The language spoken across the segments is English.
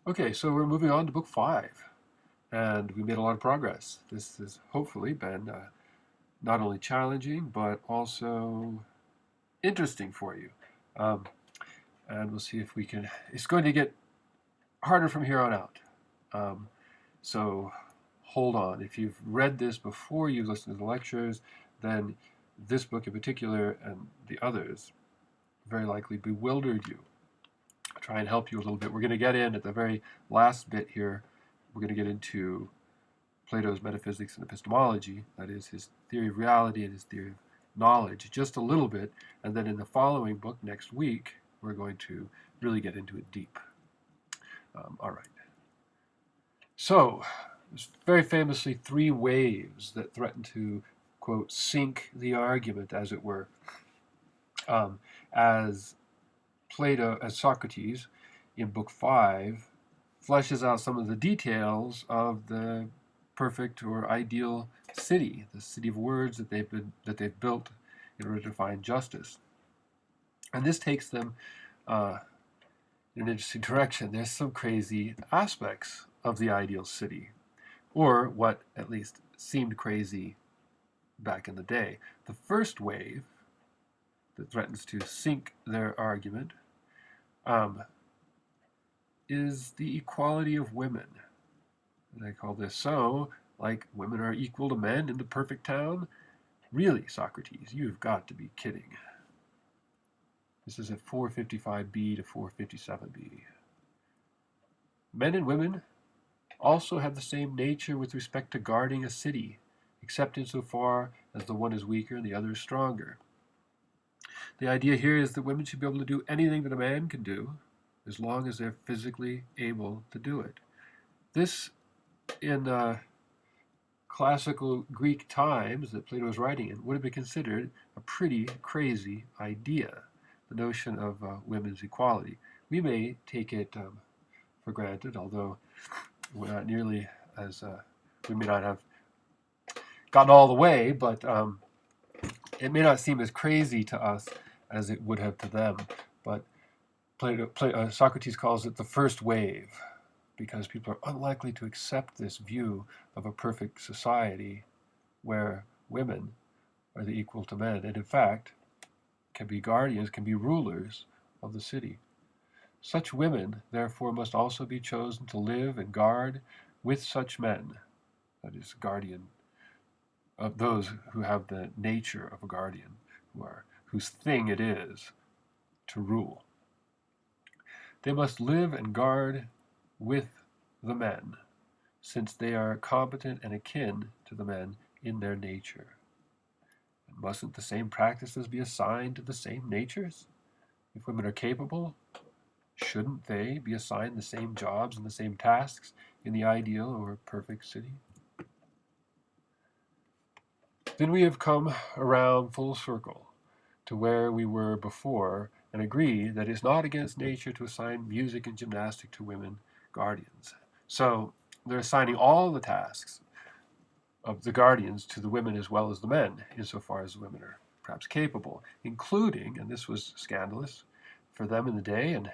Okay, so we're moving on to book five, and we made a lot of progress. This has hopefully been not only challenging, but also interesting for you. Um, and we'll see if we can. It's going to get harder from here on out. Um, so hold on. If you've read this before you've listened to the lectures, then this book in particular and the others very likely bewildered you. I'll try and help you a little bit. We're going to get in at the very last bit here. We're going to get into Plato's metaphysics and epistemology, that is, his theory of reality and his theory of knowledge, just a little bit. And then in the following book next week, we're going to really get into it deep. All right. So, there's very famously three waves that threaten to, quote, sink the argument, as it were, um, as as Socrates in Book 5 fleshes out some of the details of the perfect or ideal city, the city of words that they've built in order to find justice. And this takes them in an interesting direction. There's some crazy aspects of the ideal city, or what at least seemed crazy back in the day. The first wave that threatens to sink their argument um, is the equality of women. And I call this so, like women are equal to men in the perfect town? Really, Socrates, you've got to be kidding. This is at 455b to 457b. Men and women also have the same nature with respect to guarding a city, except insofar as the one is weaker and the other is stronger. The idea here is that women should be able to do anything that a man can do, as long as they're physically able to do it. This, in classical Greek times that Plato was writing in, would have been considered a pretty crazy idea, the notion of women's equality. We may take it for granted, although we're not nearly as, we may not have gotten all the way, but it may not seem as crazy to us as it would have to them. But Socrates calls it the first wave, because people are unlikely to accept this view of a perfect society where women are the equal to men, and in fact can be guardians, can be rulers of the city. Such women, therefore, must also be chosen to live and guard with such men, that is, guardian of those who have the nature of a guardian, whose thing it is to rule. They must live and guard with the men, since they are competent and akin to the men in their nature. And mustn't the same practices be assigned to the same natures? If women are capable, shouldn't they be assigned the same jobs and the same tasks in the ideal or perfect city? Then we have come around full circle to where we were before and agree that it's not against nature to assign music and gymnastics to women guardians. So they're assigning all the tasks of the guardians to the women as well as the men, insofar as the women are perhaps capable, including, and this was scandalous for them in the day, and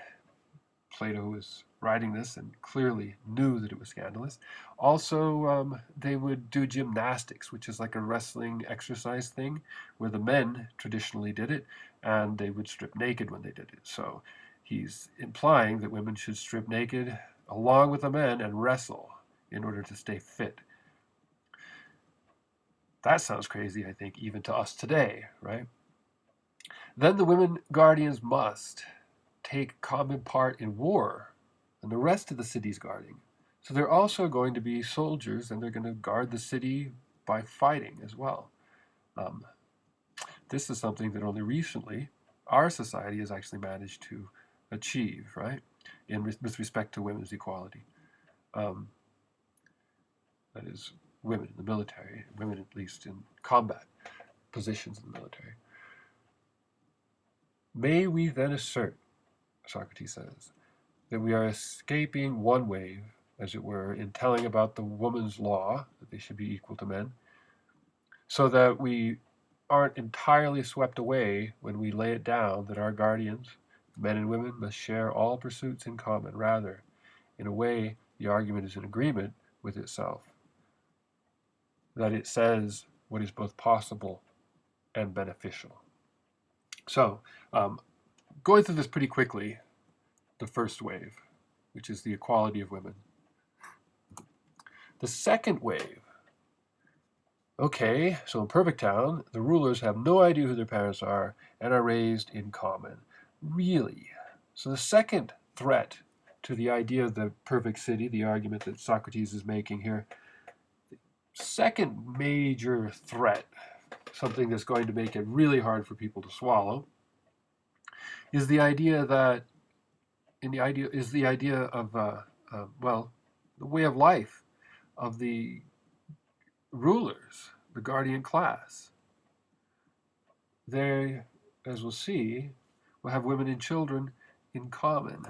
Plato was writing this and clearly knew that it was scandalous. Also, they would do gymnastics, which is like a wrestling exercise thing, where the men traditionally did it, and they would strip naked when they did it. So he's implying that women should strip naked along with the men and wrestle in order to stay fit. That sounds crazy, I think, even to us today, right? Then the women guardians must take common part in war and the rest of the city's guarding. So they're also going to be soldiers and they're going to guard the city by fighting as well. Um, this is something that only recently our society has actually managed to achieve, right? With respect to women's equality. Um, that is, women in the military, women at least in combat positions in the military. May we then assert, Socrates says, that we are escaping one wave, as it were, in telling about the woman's law, that they should be equal to men, so that we aren't entirely swept away when we lay it down that our guardians, men and women, must share all pursuits in common. Rather, In a way, the argument is in agreement with itself, that it says what is both possible and beneficial. So, going through this pretty quickly, the first wave, which is the equality of women. The second wave, okay, so in Perfect Town, the rulers have no idea who their parents are and are raised in common. Really? So the second threat to the idea of the perfect city, the argument that Socrates is making here, second major threat, something that's going to make it really hard for people to swallow, is the idea that, of well, the way of life of the rulers, the guardian class. They, as we'll see, will have women and children in common.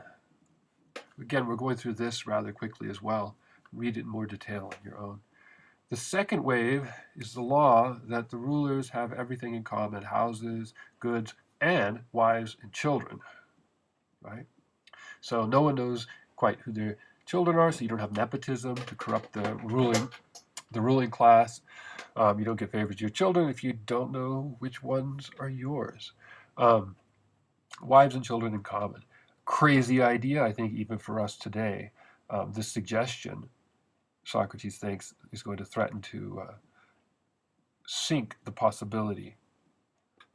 Again, we're going through this rather quickly as well. Read it in more detail on your own. The second wave is the law that the rulers have everything in common: houses, goods, and wives and children. Right? So no one knows quite who their children are, so you don't have nepotism to corrupt the ruling class. You don't get favors to your children if you don't know which ones are yours. Wives and children in common. Crazy idea, I think, even for us today. This suggestion, Socrates thinks, is going to threaten to sink the possibility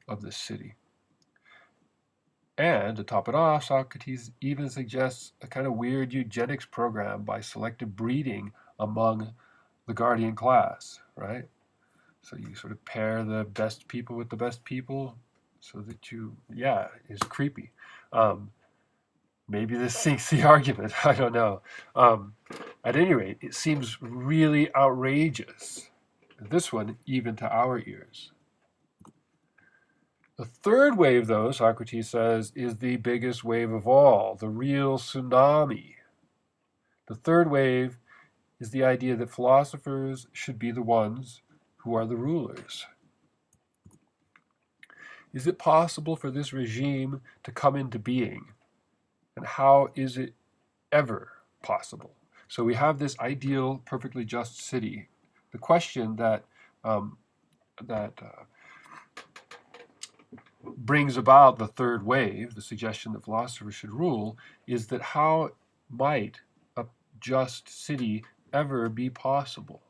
of this city. And to top it off, Socrates even suggests a kind of weird eugenics program by selective breeding among the guardian class, right? So you sort of pair the best people with the best people so that it's creepy. Maybe this sinks the argument. I don't know. At any rate, it seems really outrageous. This one, even to our ears. The third wave, though, Socrates says, is the biggest wave of all, the real tsunami. The third wave is the idea that philosophers should be the ones who are the rulers. Is it possible for this regime to come into being? And how is it ever possible? So we have this ideal, perfectly just city. The question that brings about the third wave, the suggestion that philosophers should rule, is that how might a just city ever be possible?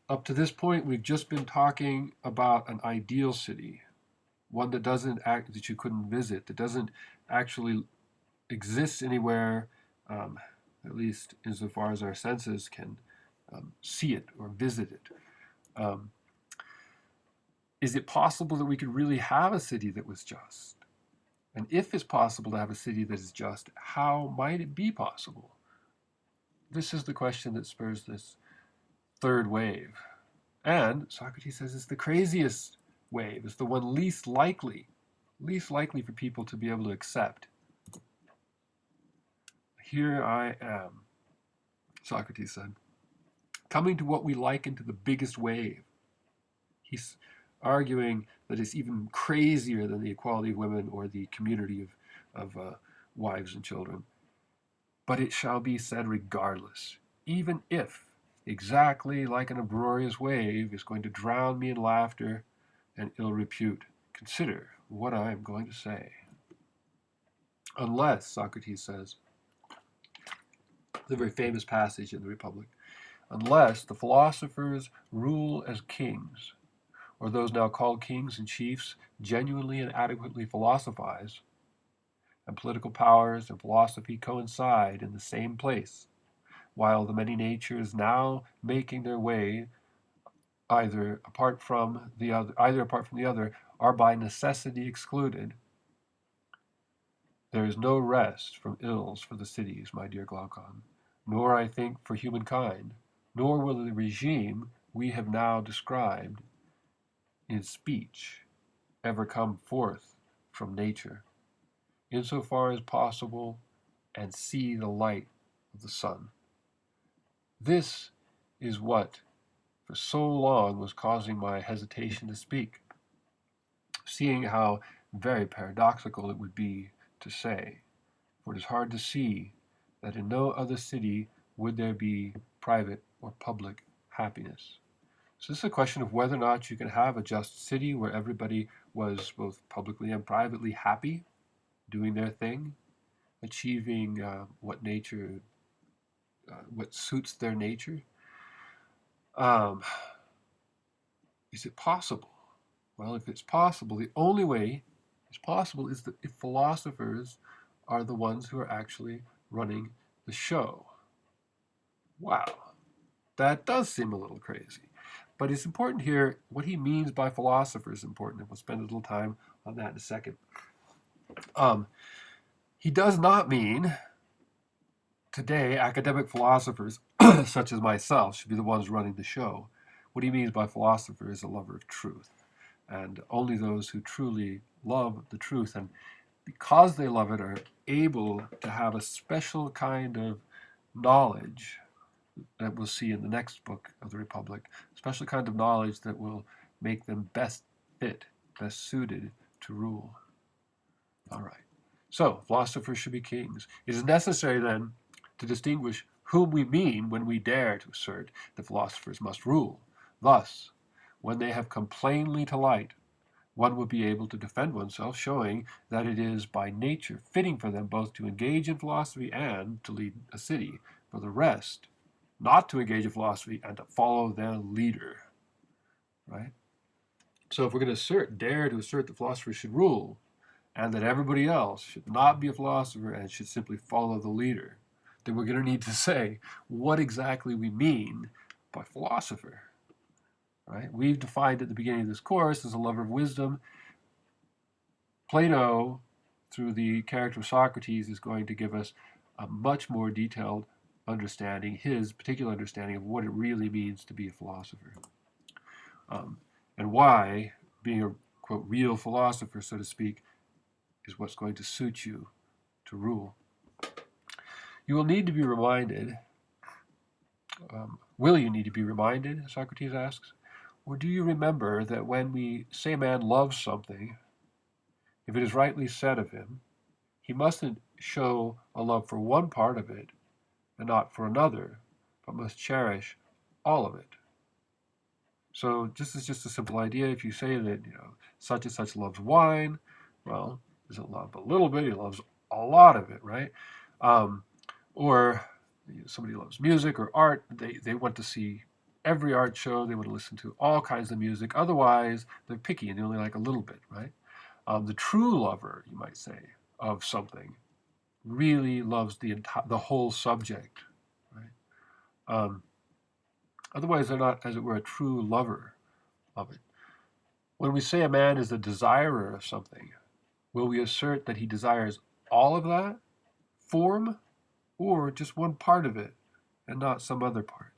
Up to this point, we've just been talking about an ideal city, one that that you couldn't visit, that doesn't actually exist anywhere, at least insofar as our senses can see it or visit it. Is it possible that we could really have a city that was just? And if it's possible to have a city that is just, how might it be possible? This is the question that spurs this third wave. And Socrates says it's the craziest wave. It's the one least likely for people to be able to accept. Here I am, Socrates said, coming to what we liken to the biggest wave. He's arguing that it's even crazier than the equality of women or the community of wives and children. But it shall be said regardless, even if, exactly like an uproarious wave, is going to drown me in laughter and ill repute. Consider what I am going to say. Unless, Socrates says, the very famous passage in the Republic, unless the philosophers rule as kings, or those now called kings and chiefs genuinely and adequately philosophize, and political powers and philosophy coincide in the same place, while the many natures now making their way either apart from the other are by necessity excluded, there is no rest from ills for the cities, my dear Glaucon, nor, I think, for humankind, nor will the regime we have now described in speech ever come forth from nature, insofar as possible, and see the light of the sun. This is what for so long was causing my hesitation to speak, seeing how very paradoxical it would be to say, for it is hard to see that in no other city would there be private or public happiness. So this is a question of whether or not you can have a just city where everybody was both publicly and privately happy, doing their thing, achieving what suits their nature. Um, is it possible? Well, if it's possible, the only way it's possible is that if philosophers are the ones who are actually running the show. Wow, that does seem a little crazy. But it's important here, what he means by philosopher is important, and we'll spend a little time on that in a second. He does not mean today academic philosophers, such as myself, should be the ones running the show. What he means by philosopher is a lover of truth, and only those who truly love the truth, and because they love it, are able to have a special kind of knowledge that we'll see in the next book of the Republic, a special kind of knowledge that will make them best fit, best suited to rule. All right. So, philosophers should be kings. It is necessary then to distinguish whom we mean when we dare to assert that philosophers must rule. Thus, when they have come plainly to light, one would be able to defend oneself, showing that it is by nature fitting for them both to engage in philosophy and to lead a city. For the rest, not to engage in philosophy and to follow their leader. Right? So if we're going to dare to assert that philosophers should rule, and that everybody else should not be a philosopher and should simply follow the leader, then we're going to need to say what exactly we mean by philosopher. Right? We've defined at the beginning of this course as a lover of wisdom. Plato, through the character of Socrates, is going to give us a much more detailed understanding, his particular understanding of what it really means to be a philosopher. And why being a, quote, real philosopher, so to speak, is what's going to suit you to rule. You will need to be reminded, will you need to be reminded, Socrates asks, or do you remember that when we say a man loves something, if it is rightly said of him, he mustn't show a love for one part of it and not for another, but must cherish all of it. So this is just a simple idea. If you say that, such and such loves wine, well, doesn't love a little bit, he loves a lot of it, right? Or somebody loves music or art, they want to see every art show, they want to listen to all kinds of music. Otherwise, they're picky and they only like a little bit, right? The true lover, you might say, of something really loves the whole subject, right? Otherwise, they're not, as it were, a true lover of it. When we say a man is a desirer of something, will we assert that he desires all of that form or just one part of it and not some other part?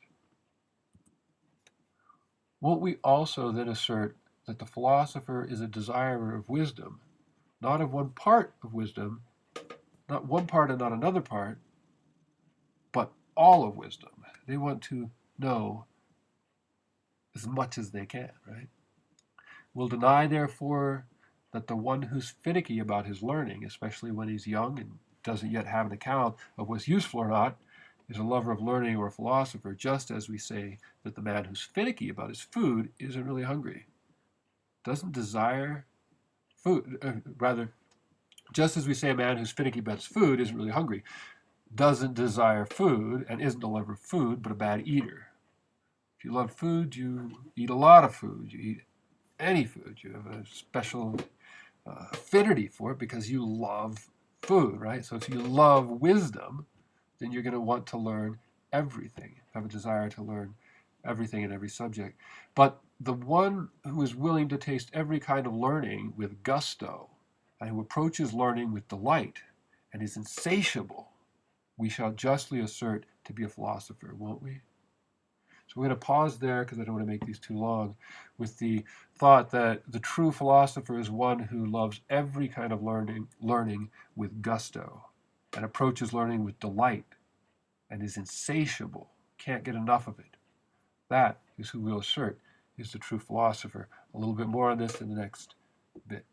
Won't we also then assert that the philosopher is a desirer of wisdom, not of one part of wisdom, not one part and not another part, but all of wisdom? They want to know as much as they can, right? Will deny, therefore, that the one who's finicky about his learning, especially when he's young and doesn't yet have an account of what's useful or not, is a lover of learning or a philosopher, just as we say that the man who's finicky about his food isn't really hungry, doesn't desire food, rather, just as we say a man who's finicky about his food isn't really hungry, doesn't desire food and isn't a lover of food, but a bad eater. If you love food, you eat a lot of food. You eat any food. You have a special affinity for it because you love food, right? So if you love wisdom, then you're going to want to learn everything, have a desire to learn everything in every subject. But the one who is willing to taste every kind of learning with gusto and who approaches learning with delight and is insatiable, we shall justly assert to be a philosopher, won't we? So we're going to pause there because I don't want to make these too long with the thought that the true philosopher is one who loves every kind of learning with gusto and approaches learning with delight and is insatiable, can't get enough of it. That is who we'll assert is the true philosopher. A little bit more on this in the next bit.